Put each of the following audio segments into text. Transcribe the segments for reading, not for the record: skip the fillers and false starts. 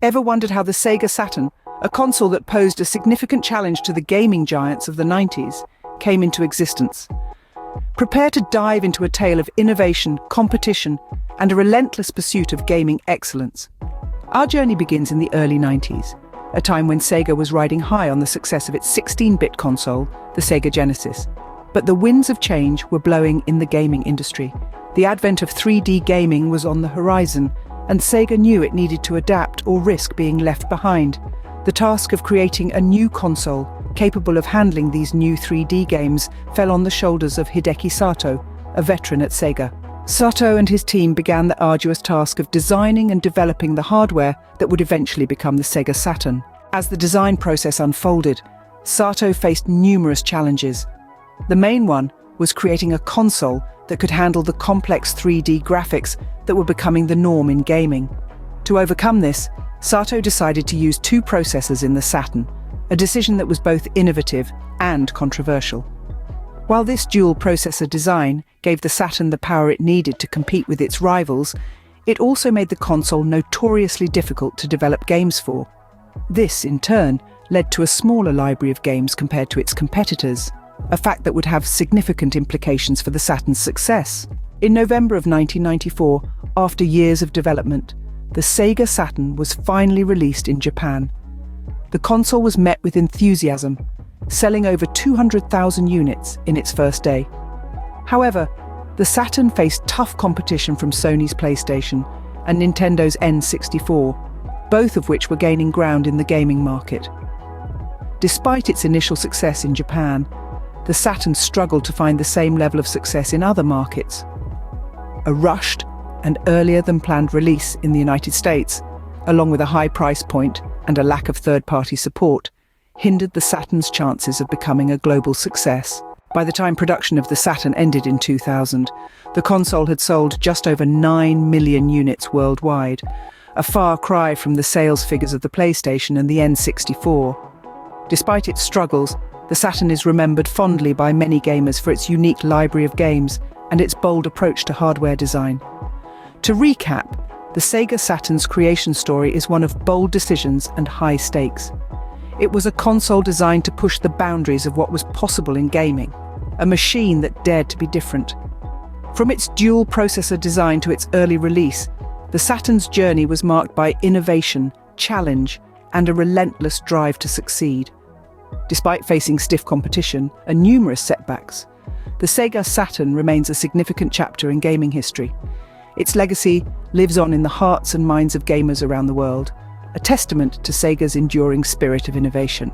Ever wondered how the Sega Saturn, a console that posed a significant challenge to the gaming giants of the 90s, came into existence? Prepare to dive into a tale of innovation, competition, and a relentless pursuit of gaming excellence. Our journey begins in the early 90s, a time when Sega was riding high on the success of its 16-bit console, the Sega Genesis. But the winds of change were blowing in the gaming industry. The advent of 3D gaming was on the horizon, and Sega knew it needed to adapt or risk being left behind. The task of creating a new console capable of handling these new 3D games fell on the shoulders of Hideki Sato, a veteran at Sega. Sato and his team began the arduous task of designing and developing the hardware that would eventually become the Sega Saturn. As the design process unfolded, Sato faced numerous challenges. The main one was creating a console that could handle the complex 3D graphics that were becoming the norm in gaming. To overcome this, Sato decided to use two processors in the Saturn, a decision that was both innovative and controversial. While this dual processor design gave the Saturn the power it needed to compete with its rivals, it also made the console notoriously difficult to develop games for. This, in turn, led to a smaller library of games compared to its competitors, a fact that would have significant implications for the Saturn's success. In November of 1994, after years of development, the Sega Saturn was finally released in Japan. The console was met with enthusiasm, selling over 200,000 units in its first day. However, the Saturn faced tough competition from Sony's PlayStation and Nintendo's N64, both of which were gaining ground in the gaming market. Despite its initial success in Japan, the Saturn struggled to find the same level of success in other markets. A rushed and earlier-than-planned release in the United States, along with a high price point and a lack of third-party support, hindered the Saturn's chances of becoming a global success. By the time production of the Saturn ended in 2000, the console had sold just over 9 million units worldwide, a far cry from the sales figures of the PlayStation and the N64. Despite its struggles, the Saturn is remembered fondly by many gamers for its unique library of games and its bold approach to hardware design. To recap, the Sega Saturn's creation story is one of bold decisions and high stakes. It was a console designed to push the boundaries of what was possible in gaming, a machine that dared to be different. From its dual processor design to its early release, the Saturn's journey was marked by innovation, challenge, and a relentless drive to succeed. Despite facing stiff competition and numerous setbacks, the Sega Saturn remains a significant chapter in gaming history. Its legacy lives on in the hearts and minds of gamers around the world, a testament to Sega's enduring spirit of innovation.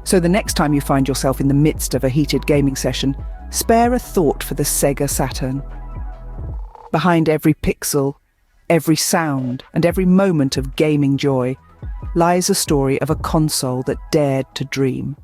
So the next time you find yourself in the midst of a heated gaming session, spare a thought for the Sega Saturn. Behind every pixel, every sound, and every moment of gaming joy lies a story of a console that dared to dream.